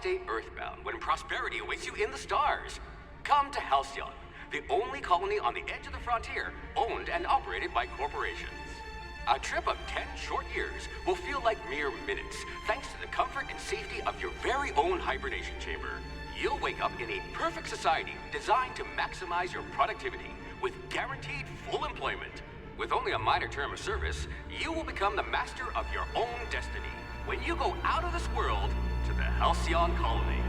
stay earthbound when prosperity awaits you in the stars. Come to Halcyon, the only colony on the edge of the frontier, owned and operated by corporations. A trip of 10 short years will feel like mere minutes, thanks to the comfort and safety of your very own hibernation chamber. You'll wake up in a perfect society designed to maximize your productivity, with guaranteed full employment. With only a minor term of service, you will become the master of your own destiny when you go out of this world to the Halcyon colony.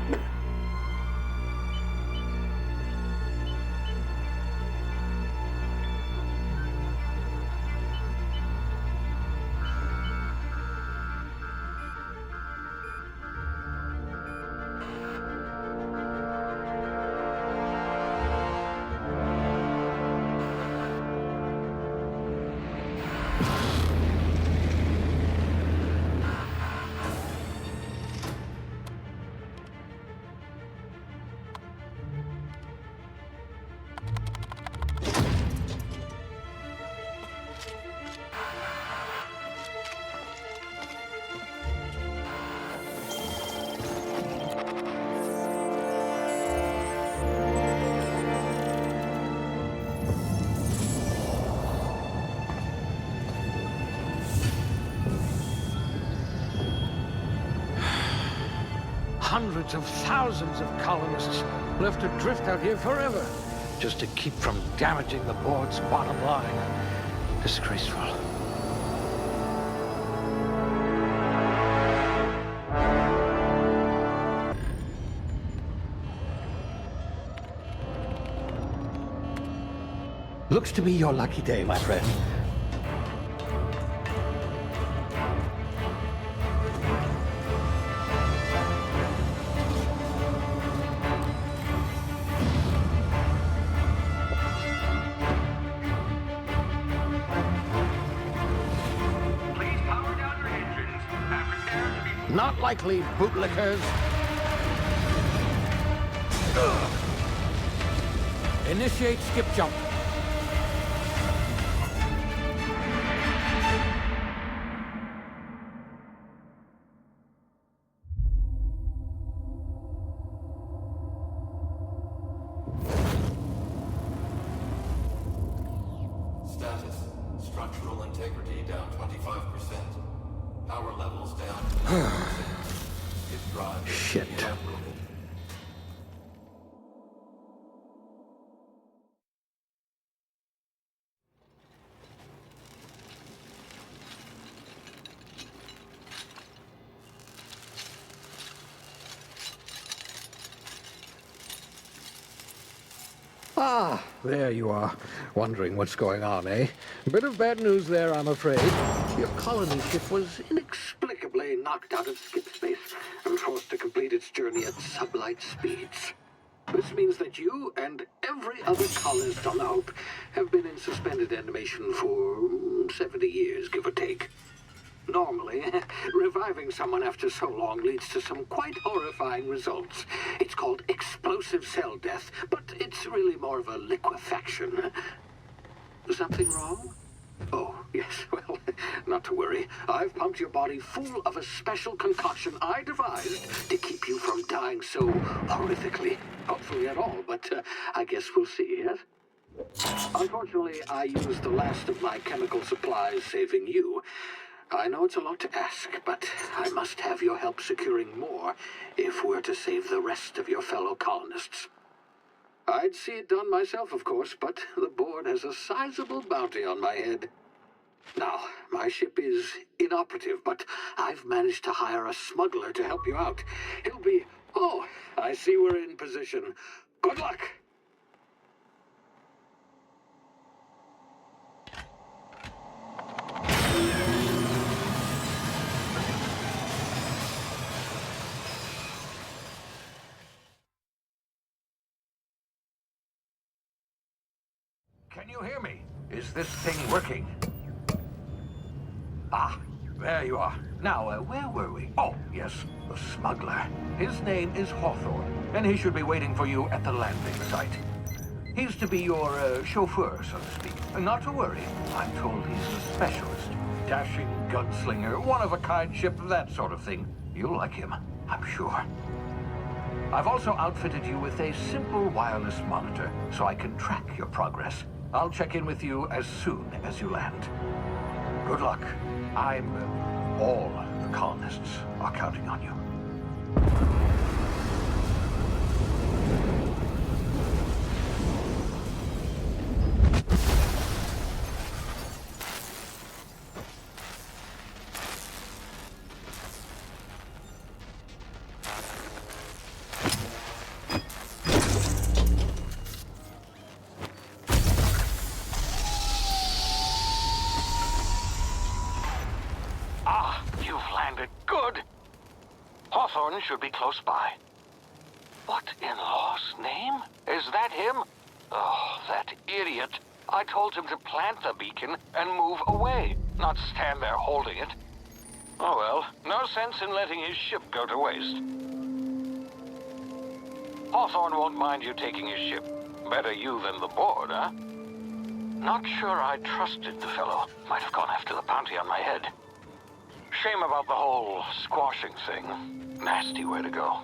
Hundreds of thousands of colonists left adrift out here forever, just to keep from damaging the board's bottom line. Disgraceful. Looks to be your lucky day, my friend. Not likely, bootlickers. Initiate skip jump. Status. Structural integrity down 25%. Power levels down to 0%. Its drive is Shit. inoperable. Ah, there you are. Wondering what's going on, eh? Bit of bad news there, I'm afraid. Your colony ship was inexplicably knocked out of skip space and forced to complete its journey at sublight speeds. This means that you and every other colonist on the Hope have been in suspended animation for 70 years, give or take. Normally, reviving someone after so long leads to some quite horrifying results. It's called explosive cell death, but it's really more of a liquefaction. Something wrong? Oh, yes, well, not to worry. I've pumped your body full of a special concoction I devised to keep you from dying so horrifically. Hopefully at all, but I guess we'll see, yes? Unfortunately, I used the last of my chemical supplies saving you. I know it's a lot to ask, but I must have your help securing more if we're to save the rest of your fellow colonists. I'd see it done myself, of course, but the board has a sizable bounty on my head. Now, my ship is inoperative, but I've managed to hire a smuggler to help you out. He'll be... Oh, I see we're in position. Good luck! Can you hear me? Is this thing working? Ah, there you are. Now, where were we? Oh, yes, the smuggler. His name is Hawthorne, and he should be waiting for you at the landing site. He's to be your chauffeur, so to speak. Not to worry, I'm told he's a specialist. Dashing gunslinger, one-of-a-kind ship, that sort of thing. You'll like him, I'm sure. I've also outfitted you with a simple wireless monitor, so I can track your progress. I'll check in with you as soon as you land. Good luck. All the colonists are counting on you. Hawthorne should be close by. What in law's name? Is that him? Oh, that idiot. I told him to plant the beacon and move away, not stand there holding it. Oh well, no sense in letting his ship go to waste. Hawthorne won't mind you taking his ship. Better you than the board, huh? Not sure I trusted the fellow. Might have gone after the bounty on my head. Shame about the whole squashing thing. Nasty way to go.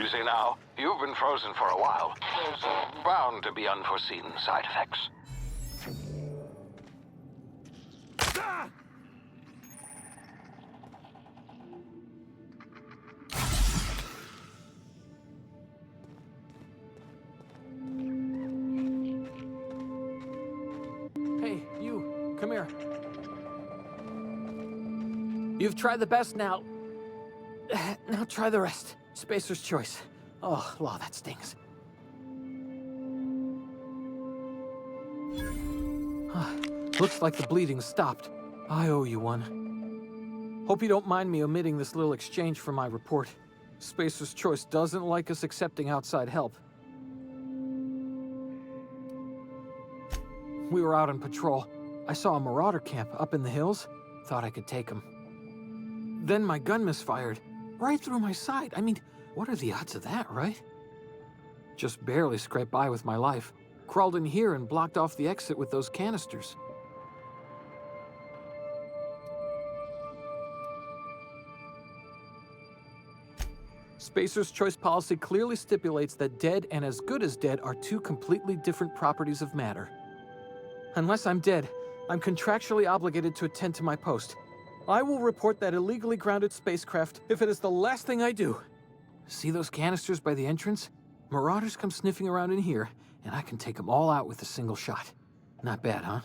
Easy now. You've been frozen for a while. There's bound to be unforeseen side effects. Hey, you. Come here. You've tried the best now. Now try the rest. Spacer's choice. Oh, law, that stings. Looks like the bleeding stopped. I owe you one. Hope you don't mind me omitting this little exchange from my report. Spacer's choice doesn't like us accepting outside help. We were out on patrol. I saw a marauder camp up in the hills. Thought I could take them. Then my gun misfired. Right through my side. I mean, what are the odds of that, right? Just barely scraped by with my life. Crawled in here and blocked off the exit with those canisters. Spacer's choice policy clearly stipulates that dead and as good as dead are two completely different properties of matter. Unless I'm dead, I'm contractually obligated to attend to my post. I will report that illegally grounded spacecraft if it is the last thing I do. See those canisters by the entrance? Marauders come sniffing around in here, and I can take them all out with a single shot. Not bad, huh?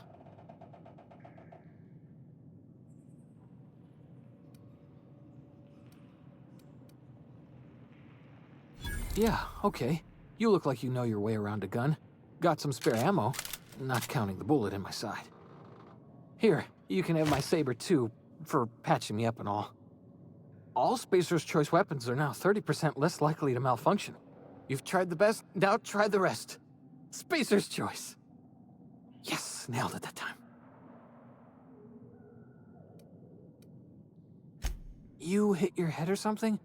Yeah, okay. You look like you know your way around a gun. Got some spare ammo, not counting the bullet in my side. Here, you can have my saber too, for patching me up and all. All Spacer's choice weapons are now 30% less likely to malfunction. You've tried the best, now try the rest. Spacer's choice. Yes, nailed it that time. You hit your head or something?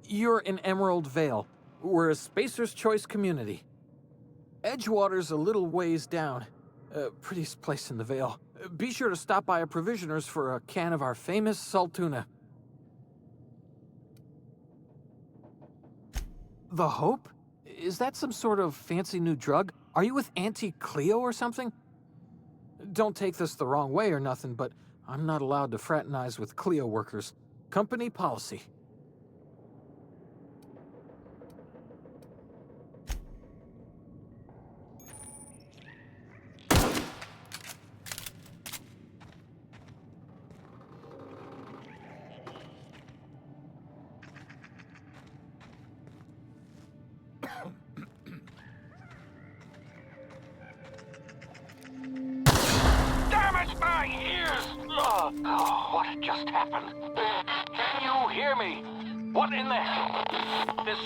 You're in Emerald Vale. We're a Spacer's choice community. Edgewater's a little ways down. Prettiest place in the Vale. Be sure to stop by a provisioner's for a can of our famous salt tuna. The Hope? Is that some sort of fancy new drug? Are you with Auntie Cleo or something? Don't take this the wrong way or nothing, but I'm not allowed to fraternize with Cleo workers. Company policy. Damn it, my ears! Oh, what just happened? Can you hear me? What in the... This...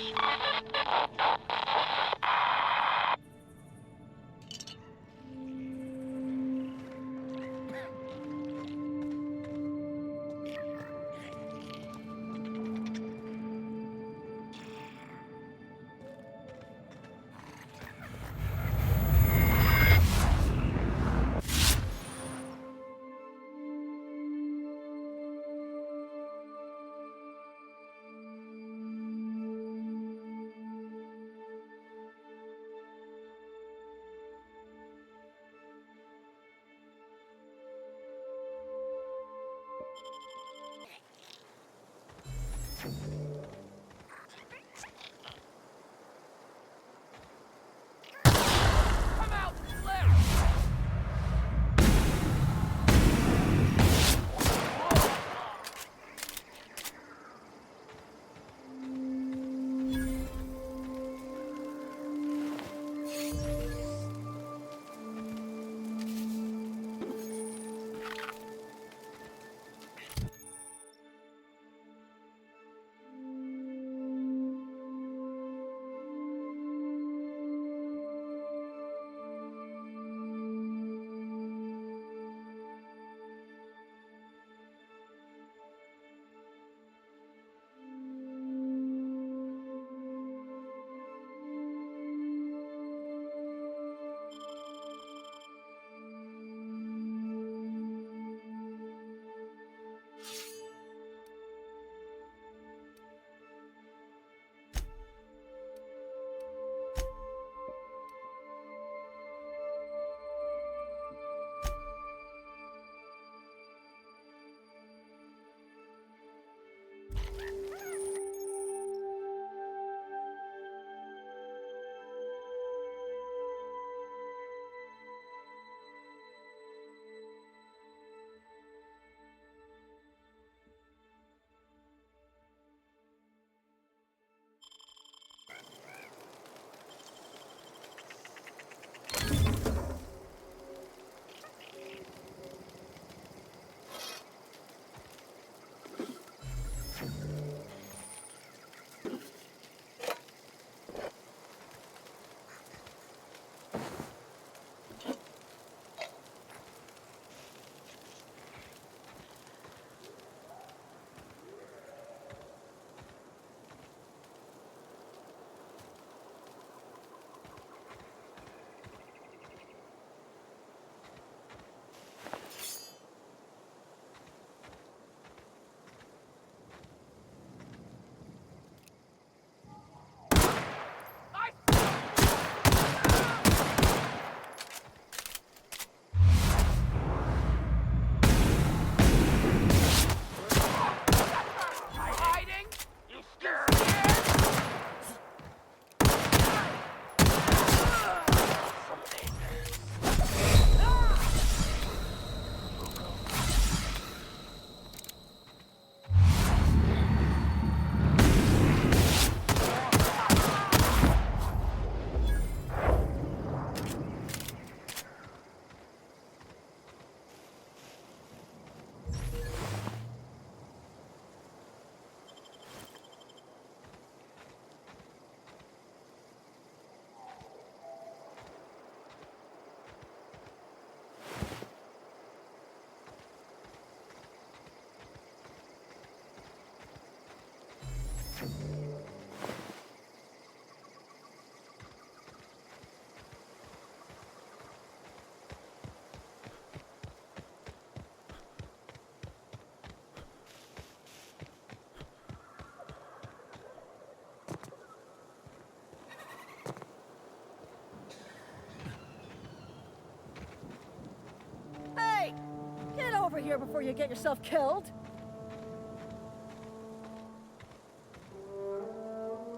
here before you get yourself killed.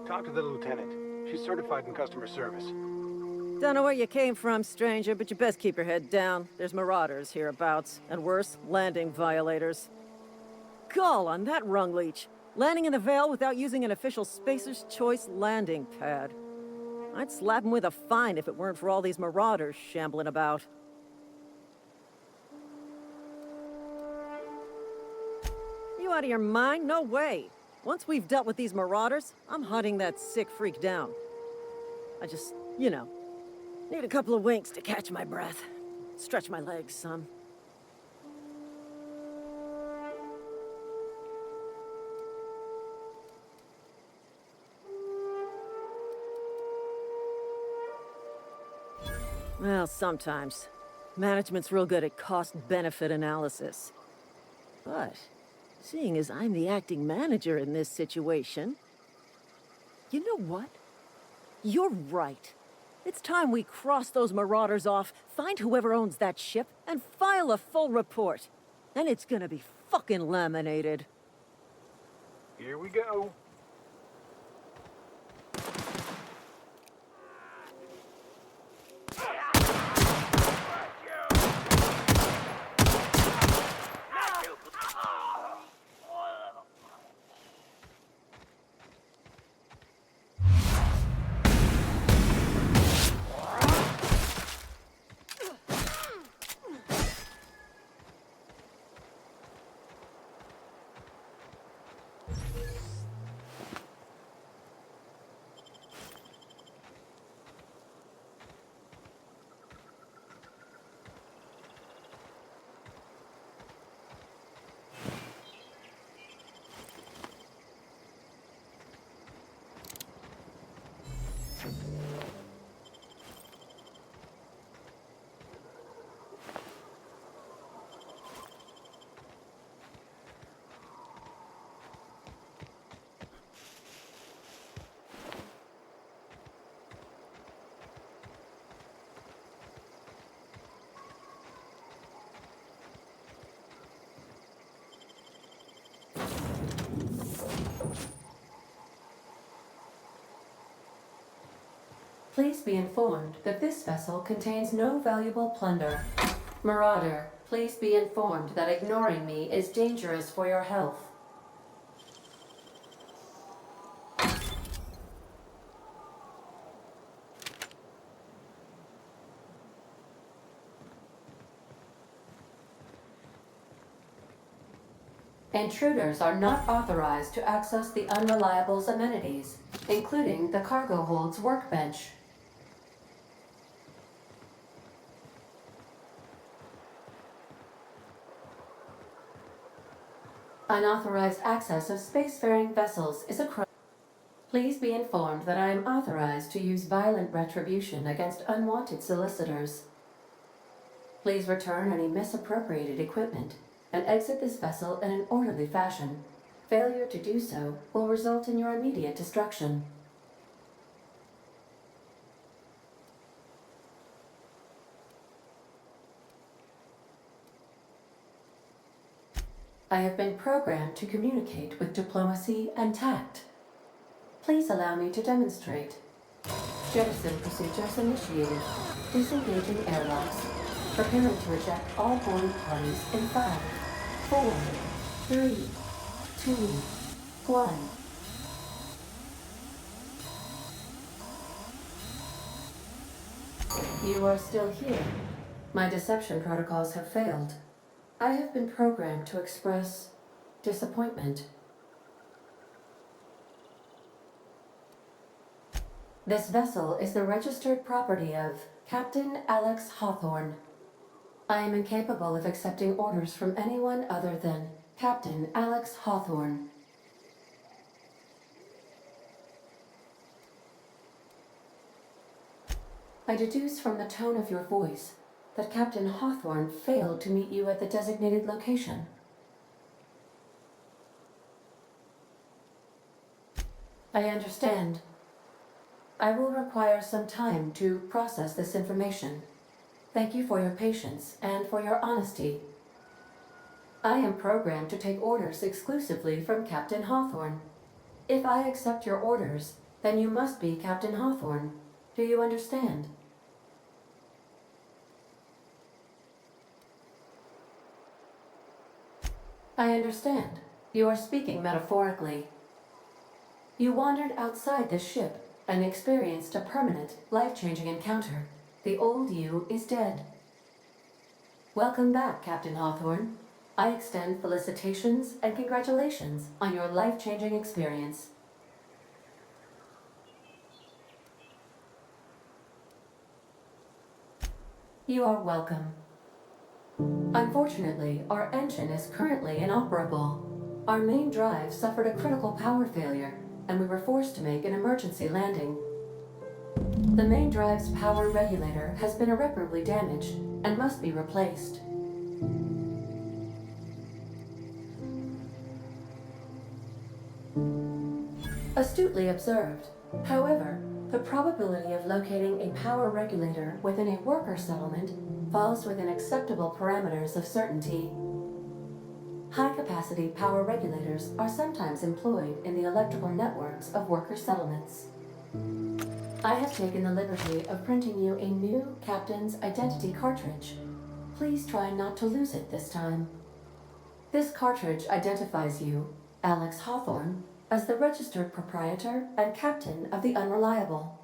Talk to the lieutenant. She's certified in customer service. Don't know where you came from, stranger, but you best keep your head down. There's marauders hereabouts, and worse, landing violators. Gall on that rung leech. Landing in the Vale without using an official Spacer's Choice landing pad. I'd slap him with a fine if it weren't for all these marauders shambling about. You out of your mind? No way. Once we've dealt with these marauders, I'm hunting that sick freak down. I just, need a couple of winks to catch my breath. Stretch my legs some. Well, sometimes. Management's real good at cost-benefit analysis. But, seeing as I'm the acting manager in this situation... You know what? You're right. It's time we cross those marauders off, find whoever owns that ship, and file a full report. And it's gonna be fucking laminated. Here we go. Please be informed that this vessel contains no valuable plunder. Marauder, please be informed that ignoring me is dangerous for your health. Intruders are not authorized to access the Unreliable's amenities, including the cargo hold's workbench. Unauthorized access of spacefaring vessels is a crime. Please be informed that I am authorized to use violent retribution against unwanted solicitors. Please return any misappropriated equipment and exit this vessel in an orderly fashion. Failure to do so will result in your immediate destruction. I have been programmed to communicate with diplomacy and tact. Please allow me to demonstrate. Jettison procedures initiated. Disengaging airlocks. Preparing to eject all boarding parties in 5, 4, 3, 2, 1. You are still here. My deception protocols have failed. I have been programmed to express disappointment. This vessel is the registered property of Captain Alex Hawthorne. I am incapable of accepting orders from anyone other than Captain Alex Hawthorne. I deduce from the tone of your voice that Captain Hawthorne failed to meet you at the designated location. I understand. I will require some time to process this information. Thank you for your patience and for your honesty. I am programmed to take orders exclusively from Captain Hawthorne. If I accept your orders, then you must be Captain Hawthorne. Do you understand? I understand. You are speaking metaphorically. You wandered outside this ship and experienced a permanent, life-changing encounter. The old you is dead. Welcome back, Captain Hawthorne. I extend felicitations and congratulations on your life-changing experience. You are welcome. Unfortunately, our engine is currently inoperable. Our main drive suffered a critical power failure, and we were forced to make an emergency landing. The main drive's power regulator has been irreparably damaged and must be replaced. Astutely observed. However, the probability of locating a power regulator within a worker settlement falls within acceptable parameters of certainty. High-capacity power regulators are sometimes employed in the electrical networks of worker settlements. I have taken the liberty of printing you a new Captain's Identity cartridge. Please try not to lose it this time. This cartridge identifies you, Alex Hawthorne, as the registered proprietor and captain of the Unreliable.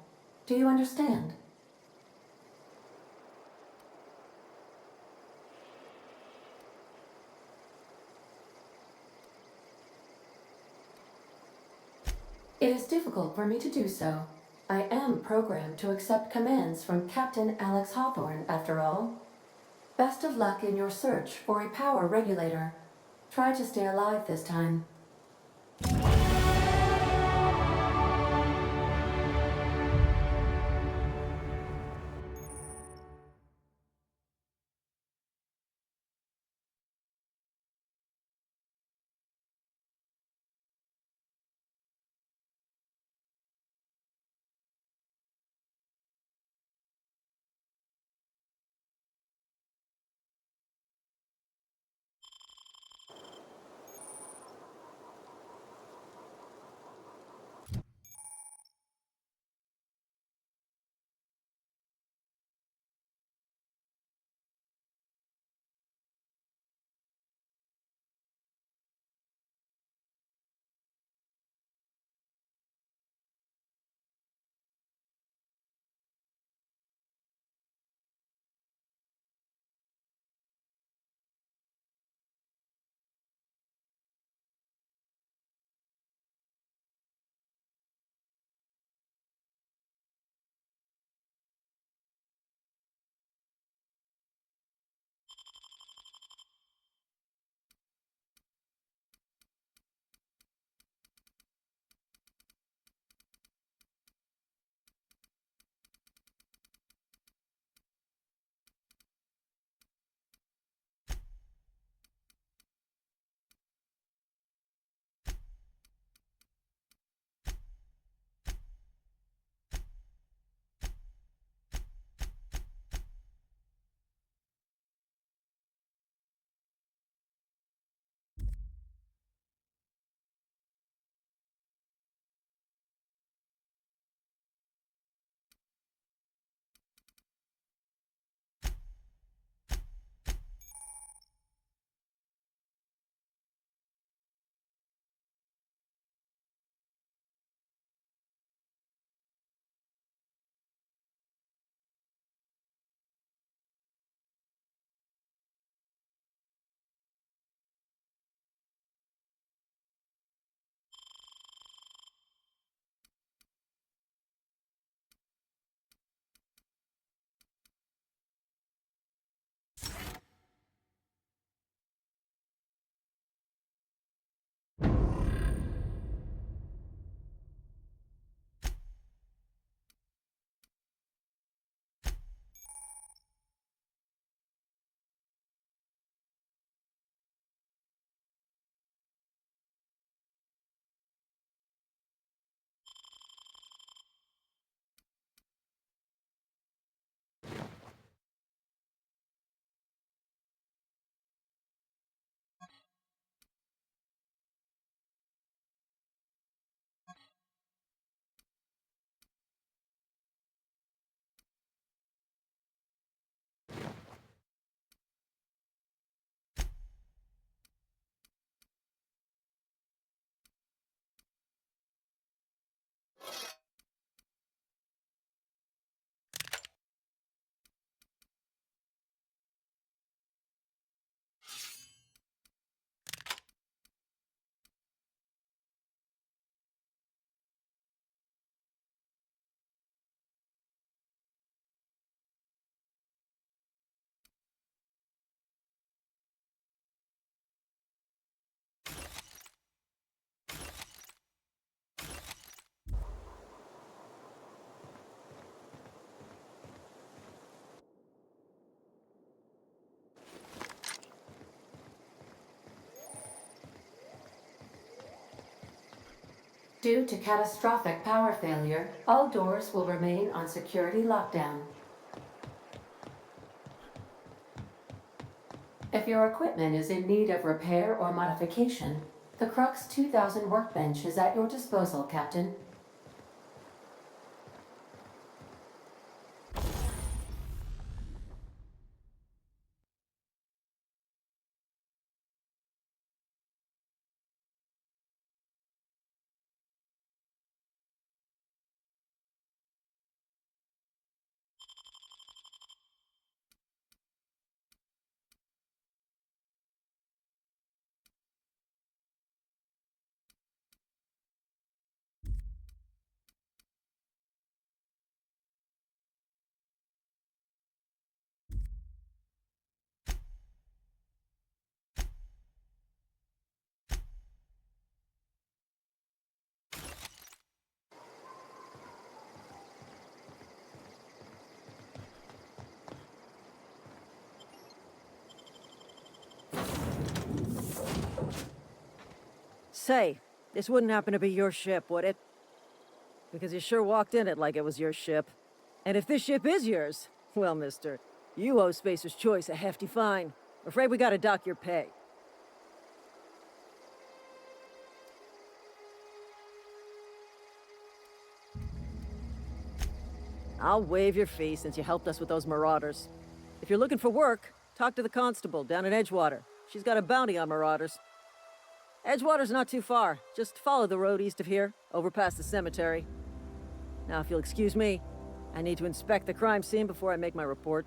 Do you understand? It is difficult for me to do so. I am programmed to accept commands from Captain Alex Hawthorne, after all. Best of luck in your search for a power regulator. Try to stay alive this time. Due to catastrophic power failure, all doors will remain on security lockdown. If your equipment is in need of repair or modification, the Crux 2000 workbench is at your disposal, Captain. Say, this wouldn't happen to be your ship, would it? Because you sure walked in it like it was your ship. And if this ship is yours, well, mister, you owe Spacer's Choice a hefty fine. Afraid we gotta dock your pay. I'll waive your fee since you helped us with those marauders. If you're looking for work, talk to the constable down in Edgewater. She's got a bounty on marauders. Edgewater's not too far. Just follow the road east of here, over past the cemetery. Now, if you'll excuse me, I need to inspect the crime scene before I make my report.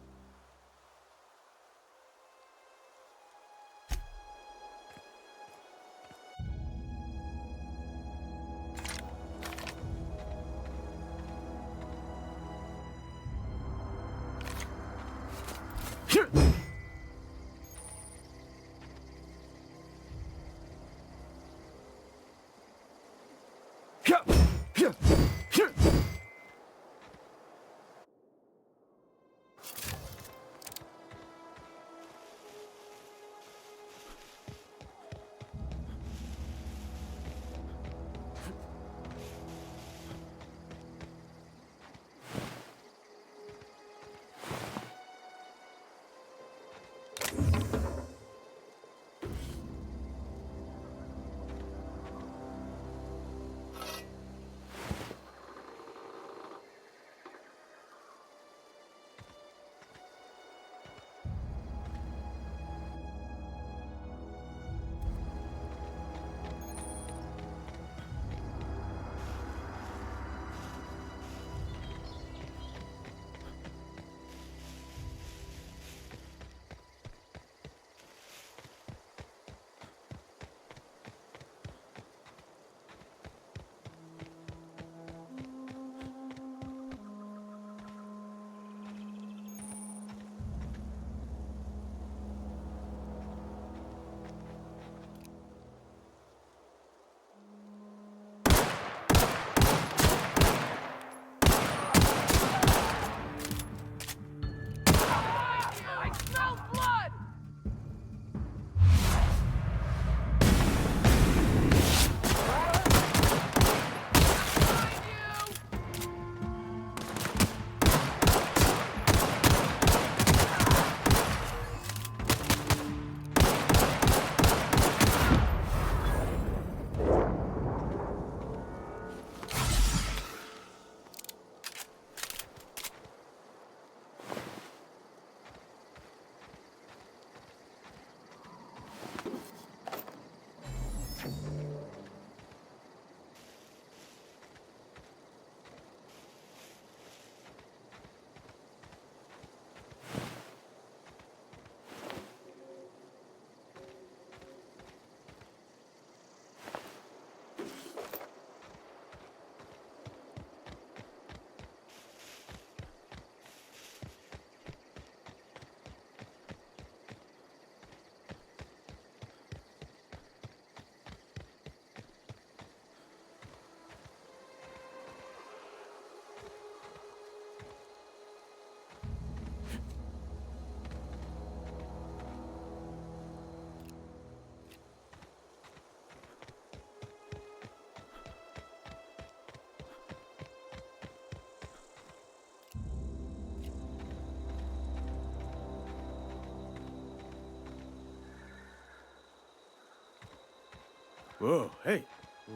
Whoa, hey,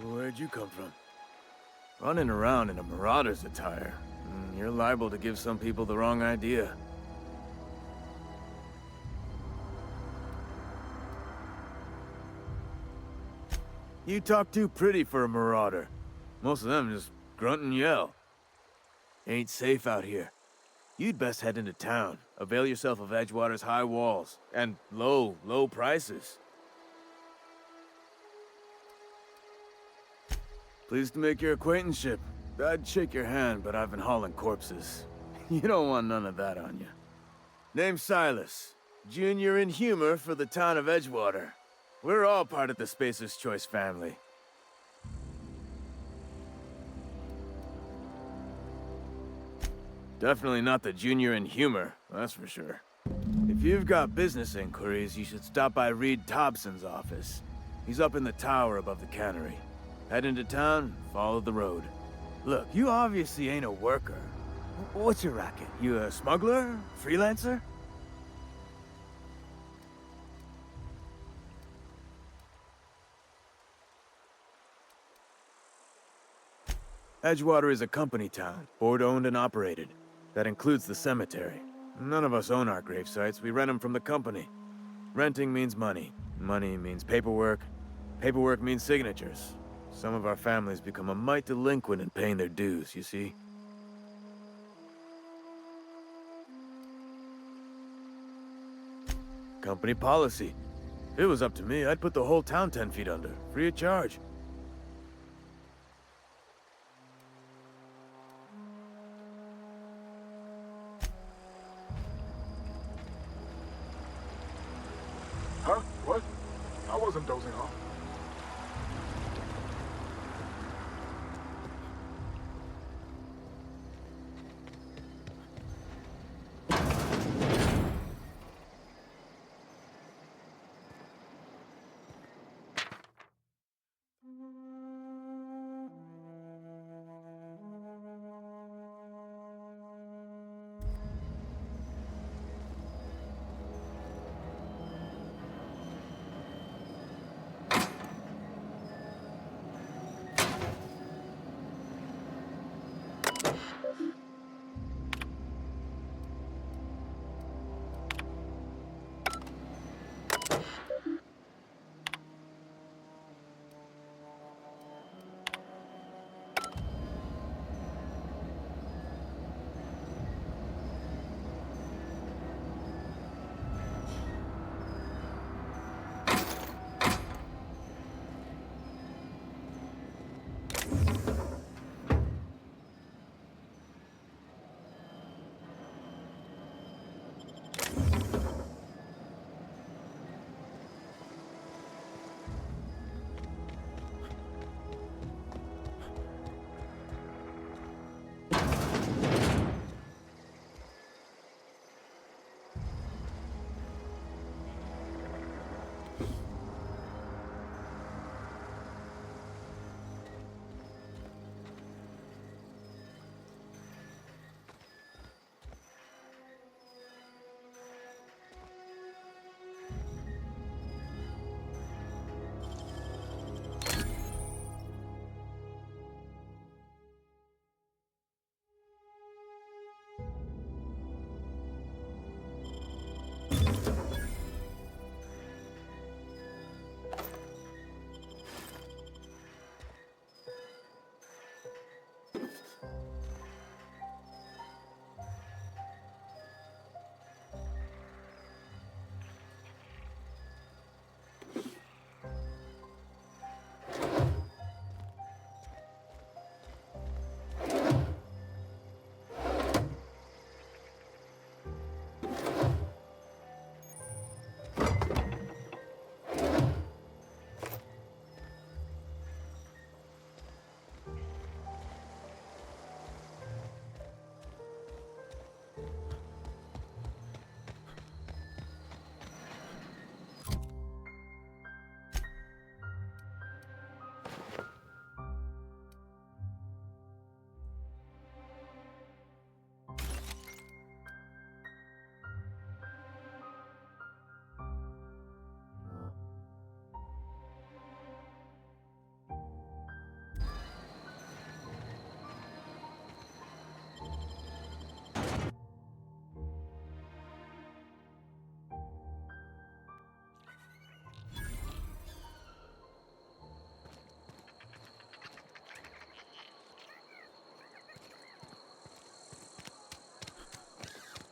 where'd you come from? Running around in a marauder's attire. You're liable to give some people the wrong idea. You talk too pretty for a marauder. Most of them just grunt and yell. Ain't safe out here. You'd best head into town. Avail yourself of Edgewater's high walls. And low prices. Pleased to make your acquaintanceship. I'd shake your hand, but I've been hauling corpses. You don't want none of that on you. Name's Silas. Junior in humor for the town of Edgewater. We're all part of the Spacer's Choice family. Definitely not the junior in humor, that's for sure. If you've got business inquiries, you should stop by Reed Thompson's office. He's up in the tower above the cannery. Head into town, follow the road. Look, you obviously ain't a worker. What's your racket? You a smuggler? Freelancer? Edgewater is a company town, board-owned and operated. That includes the cemetery. None of us own our grave sites, we rent them from the company. Renting means money. Money means paperwork. Paperwork means signatures. Some of our families become a mite delinquent in paying their dues, you see? Company policy. If it was up to me, I'd put the whole town 10 feet under, free of charge. Huh? What? I wasn't dozing off.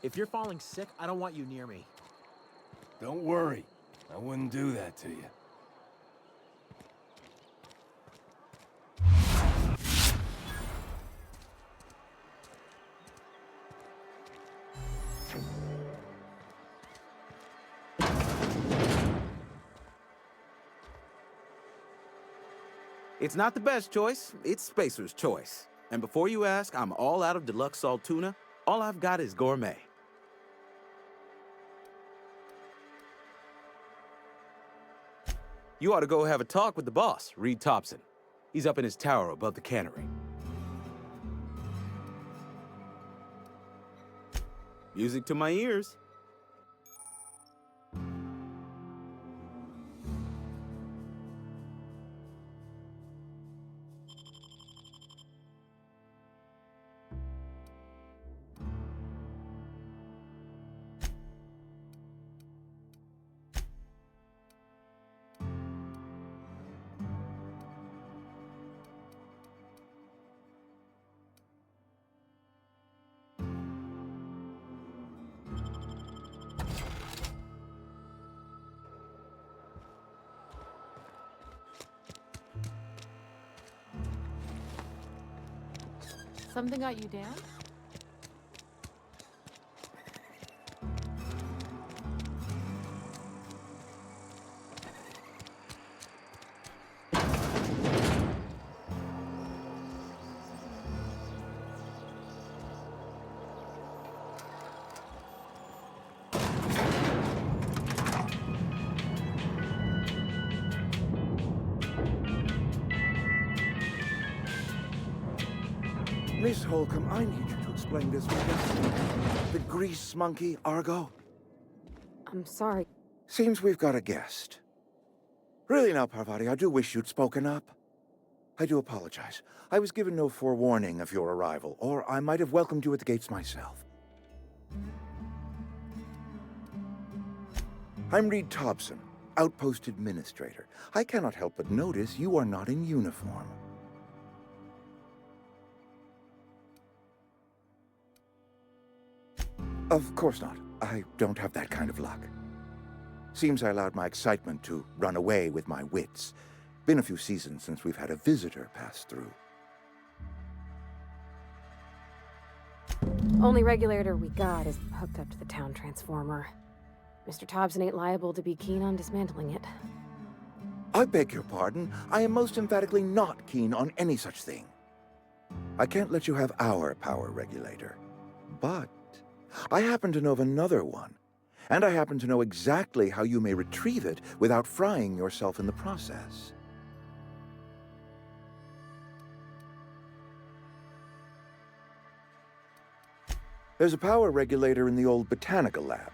If you're falling sick, I don't want you near me. Don't worry. I wouldn't do that to you. It's not the best choice, it's Spacer's choice. And before you ask, I'm all out of deluxe salt tuna. All I've got is gourmet. You ought to go have a talk with the boss, Reed Thompson. He's up in his tower above the cannery. Music to my ears. Something got you down? Miss Holcomb, I need you to explain this with the grease monkey, Argo. I'm sorry. Seems we've got a guest. Really now, Parvati, I do wish you'd spoken up. I do apologize. I was given no forewarning of your arrival, or I might have welcomed you at the gates myself. I'm Reed Thompson, Outpost Administrator. I cannot help but notice you are not in uniform. Of course not. I don't have that kind of luck. Seems I allowed my excitement to run away with my wits. Been a few seasons since we've had a visitor pass through. Only regulator we got is hooked up to the town transformer. Mr. Thompson ain't liable to be keen on dismantling it. I beg your pardon. I am most emphatically not keen on any such thing. I can't let you have our power regulator. But I happen to know of another one, and I happen to know exactly how you may retrieve it without frying yourself in the process. There's a power regulator in the old botanical lab.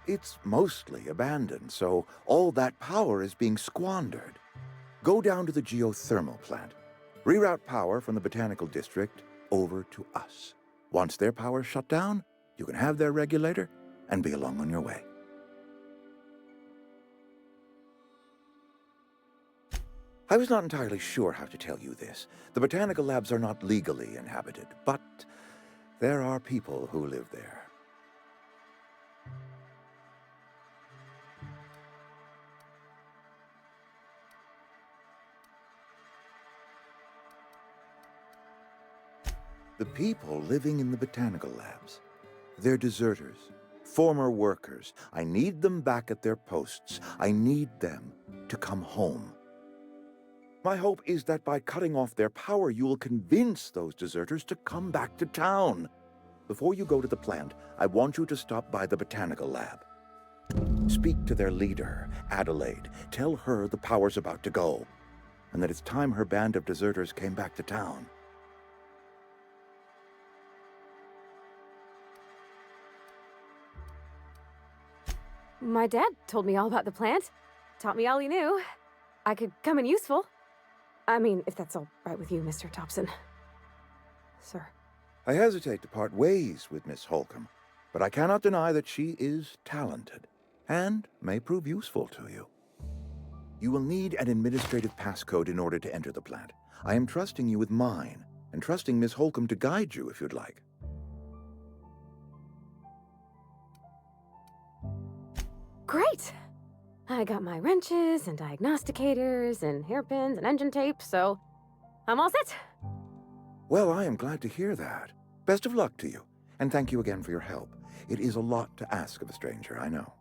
It's mostly abandoned, so all that power is being squandered. Go down to the geothermal plant. Reroute power from the botanical district over to us. Once their power's shut down, you can have their regulator and be along on your way. I was not entirely sure how to tell you this. The botanical labs are not legally inhabited, but there are people who live there. The people living in the botanical labs. They're deserters, former workers. I need them back at their posts. I need them to come home. My hope is that by cutting off their power, you will convince those deserters to come back to town. Before you go to the plant, I want you to stop by the botanical lab. Speak to their leader, Adelaide. Tell her the power's about to go, and that it's time her band of deserters came back to town. My dad told me all about the plant. Taught me all he knew. I could come in useful. I mean, if that's all right with you, Mr. Thompson. Sir. I hesitate to part ways with Miss Holcomb, but I cannot deny that she is talented and may prove useful to you. You will need an administrative passcode in order to enter the plant. I am trusting you with mine, and trusting Miss Holcomb to guide you if you'd like. Great! I got my wrenches and diagnosticators and hairpins and engine tape, so I'm all set. Well, I am glad to hear that. Best of luck to you, and thank you again for your help. It is a lot to ask of a stranger, I know.